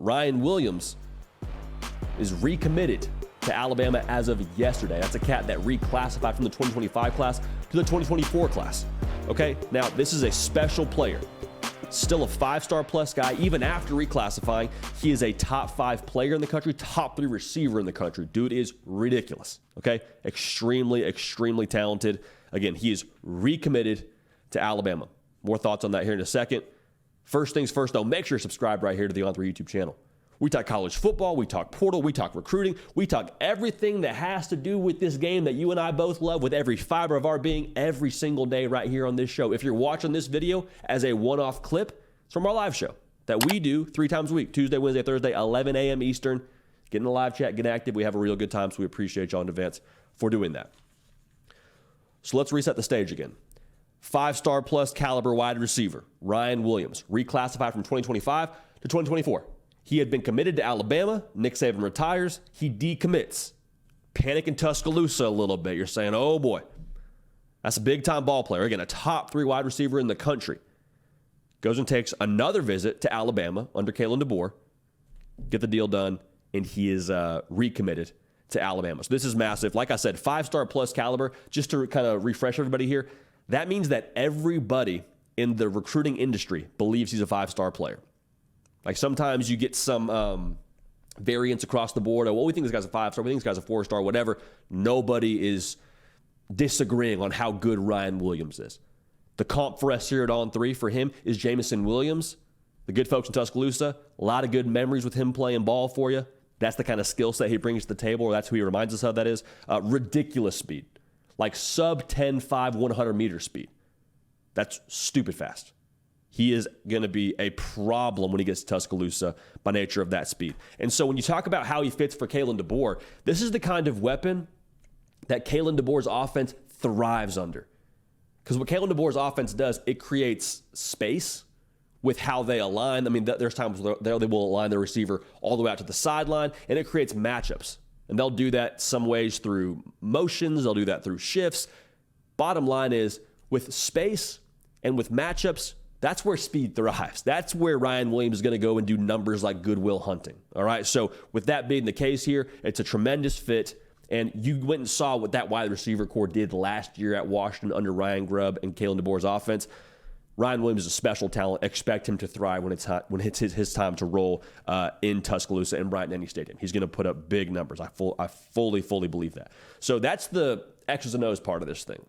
Ryan Williams is recommitted to Alabama as of yesterday. That's a cat that reclassified from the 2025 class to the 2024 class. Okay, now this is a special player. Still a 5-star plus guy. Even after reclassifying, he is a top 5 player in the country, top 3 receiver in the country. Dude is ridiculous, okay? Extremely, extremely talented. Again, he is recommitted to Alabama. More thoughts on that here in a second. First things first, though, make sure you're subscribed right here to the On3 YouTube channel. We talk college football, we talk portal, we talk recruiting, we talk everything that has to do with this game that you and I both love with every fiber of our being every single day right here on this show. If you're watching this video as a one-off clip, it's from our live show that we do 3 times a week, Tuesday, Wednesday, Thursday, 11 a.m. Eastern. Get in the live chat, get active. We have a real good time, so we appreciate y'all in advance for doing that. So let's reset the stage again. 5-star plus caliber wide receiver, Ryan Williams, reclassified from 2025 to 2024. He had been committed to Alabama. Nick Saban retires. He decommits. Panic in Tuscaloosa a little bit. You're saying, oh boy, that's a big-time ball player. Again, a top 3 wide receiver in the country. Goes and takes another visit to Alabama under Kalen DeBoer. Get the deal done, and he is recommitted to Alabama. So this is massive. Like I said, 5-star plus caliber. Just to kind of refresh everybody here, that means that everybody in the recruiting industry believes he's a 5-star player. Like sometimes you get some variance across the board. Well, we think this guy's a 5-star. We think this guy's a 4-star, whatever. Nobody is disagreeing on how good Ryan Williams is. The comp for us here at On3 for him is Jamison Williams, the good folks in Tuscaloosa. A lot of good memories with him playing ball for you. That's the kind of skill set he brings to the table, or that's who he reminds us of, that is. Ridiculous speed. Like sub 10.5, 100-meter speed. That's stupid fast. He is going to be a problem when he gets to Tuscaloosa by nature of that speed. And so when you talk about how he fits for Kalen DeBoer, this is the kind of weapon that Kalen DeBoer's offense thrives under. Because what Kalen DeBoer's offense does, it creates space with how they align. I mean, there's times where they will align the receiver all the way out to the sideline, and it creates matchups. And they'll do that some ways through motions. They'll do that through shifts. Bottom line is, with space and with matchups, that's where speed thrives. That's where Ryan Williams is going to go and do numbers like Goodwill Hunting. All right. So with that being the case here, it's a tremendous fit. And you went and saw what that wide receiver core did last year at Washington under Ryan Grubb and Kalen DeBoer's offense. Ryan Williams is a special talent. Expect him to thrive when it's his time to roll in Tuscaloosa and Bryant-Denny Stadium. He's going to put up big numbers. I fully believe that. So that's the X's and O's part of this thing.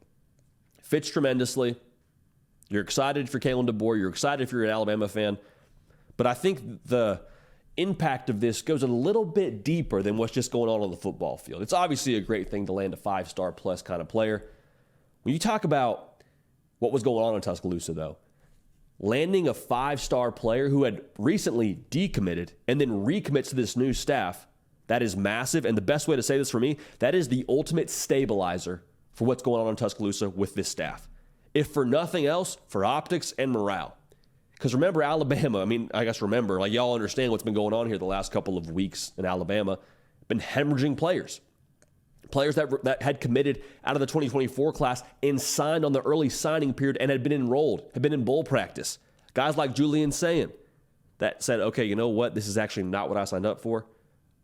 Fits tremendously. You're excited for Kalen DeBoer. You're excited if you're an Alabama fan. But I think the impact of this goes a little bit deeper than what's just going on the football field. It's obviously a great thing to land a 5-star plus kind of player. When you talk about what was going on in Tuscaloosa, though, landing a 5-star player who had recently decommitted and then recommits to this new staff, that is massive. And the best way to say this for me, that is the ultimate stabilizer for what's going on in Tuscaloosa with this staff. If for nothing else, for optics and morale. Because remember, Alabama, like y'all understand what's been going on here the last couple of weeks in Alabama, been hemorrhaging players. Players that had committed out of the 2024 class and signed on the early signing period and had been enrolled, had been in bowl practice. Guys like Julian Sayin that said, okay, you know what? This is actually not what I signed up for.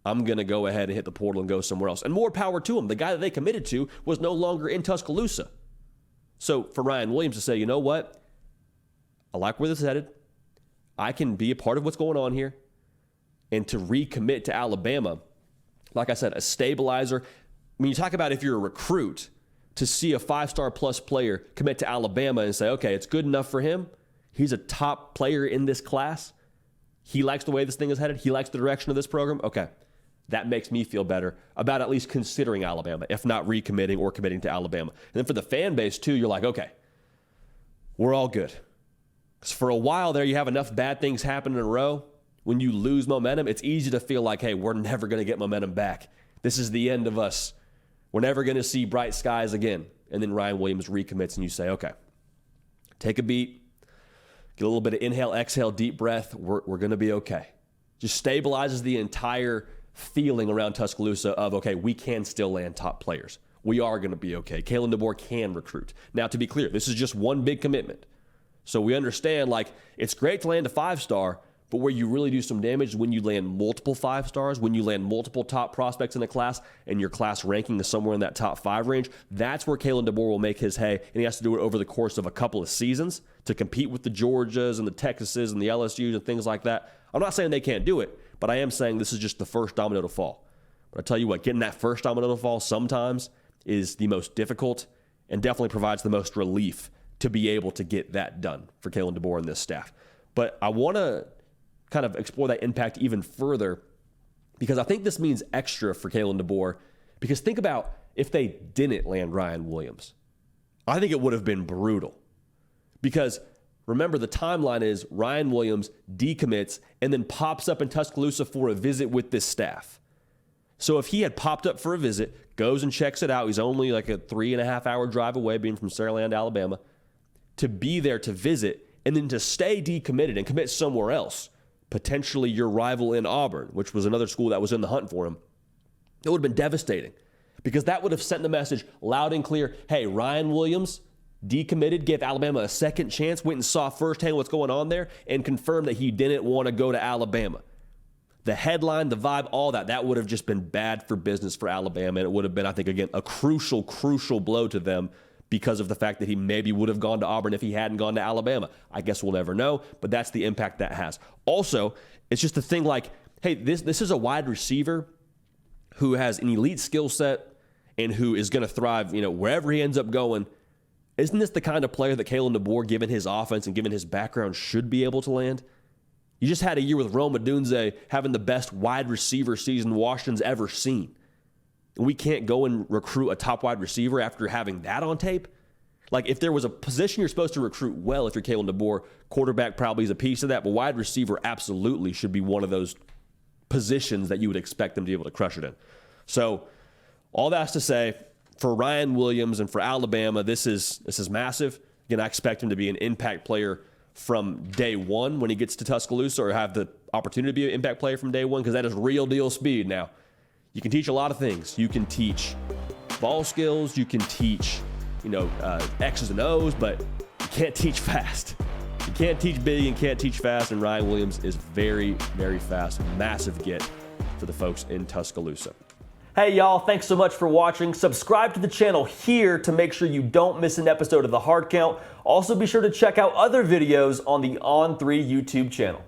I'm going to go ahead and hit the portal and go somewhere else. And more power to him. The guy that they committed to was no longer in Tuscaloosa. So for Ryan Williams to say, you know what? I like where this is headed. I can be a part of what's going on here. And to recommit to Alabama, like I said, a stabilizer. When you talk about if you're a recruit, to see a 5-star plus player commit to Alabama and say, okay, it's good enough for him. He's a top player in this class. He likes the way this thing is headed. He likes the direction of this program. Okay. That makes me feel better about at least considering Alabama, if not recommitting or committing to Alabama. And then for the fan base, too, you're like, okay, we're all good. Because for a while there, you have enough bad things happen in a row. When you lose momentum, it's easy to feel like, hey, we're never going to get momentum back. This is the end of us. We're never going to see bright skies again. And then Ryan Williams recommits and you say, okay, take a beat, get a little bit of inhale, exhale, deep breath. We're going to be okay. Just stabilizes the entire feeling around Tuscaloosa of, okay, we can still land top players. We are going to be okay. Kalen DeBoer can recruit. Now, to be clear, this is just one big commitment. So we understand, like, it's great to land a 5-star, But where you really do some damage is when you land multiple 5 stars, when you land multiple top prospects in a class, and your class ranking is somewhere in that top 5 range. That's where Kalen DeBoer will make his hay, and he has to do it over the course of a couple of seasons to compete with the Georgias and the Texases and the LSUs and things like that. I'm not saying they can't do it, but I am saying this is just the first domino to fall. But I tell you what, getting that first domino to fall sometimes is the most difficult and definitely provides the most relief to be able to get that done for Kalen DeBoer and this staff. But I want to kind of explore that impact even further, because I think this means extra for Kalen DeBoer. Because think about if they didn't land Ryan Williams. I think it would have been brutal. Because remember, the timeline is Ryan Williams decommits and then pops up in Tuscaloosa for a visit with this staff. So if he had popped up for a visit, goes and checks it out, he's only like a 3.5-hour drive away, being from Saraland, Alabama, to be there to visit and then to stay decommitted and commit somewhere else, potentially your rival in Auburn, which was another school that was in the hunt for him, it would have been devastating, because that would have sent the message loud and clear, hey, Ryan Williams decommitted, gave Alabama a second chance, went and saw firsthand what's going on there, and confirmed that he didn't want to go to Alabama. The headline, the vibe, all that would have just been bad for business for Alabama, and it would have been, I think, again, a crucial blow to them, because of the fact that he maybe would have gone to Auburn if he hadn't gone to Alabama. I guess we'll never know, but that's the impact that has. Also, it's just the thing like, hey, this is a wide receiver who has an elite skill set and who is going to thrive, wherever he ends up going. Isn't this the kind of player that Kalen DeBoer, given his offense and given his background, should be able to land? You just had a year with Rome Odunze having the best wide receiver season Washington's ever seen. We can't go and recruit a top wide receiver after having that on tape. Like, if there was a position you're supposed to recruit well, if you're Kalen DeBoer, quarterback probably is a piece of that, but wide receiver absolutely should be one of those positions that you would expect them to be able to crush it in. So all that's to say, for Ryan Williams and for Alabama, this is massive. Again, I expect him to be an impact player from day one when he gets to Tuscaloosa, or have the opportunity to be an impact player from day one, because that is real deal speed now. You can teach a lot of things. You can teach ball skills. You can teach, X's and O's, but you can't teach fast. You can't teach big and can't teach fast, and Ryan Williams is very, very fast. Massive get for the folks in Tuscaloosa. Hey, y'all, thanks so much for watching. Subscribe to the channel here to make sure you don't miss an episode of The Hard Count. Also, be sure to check out other videos on the On3 YouTube channel.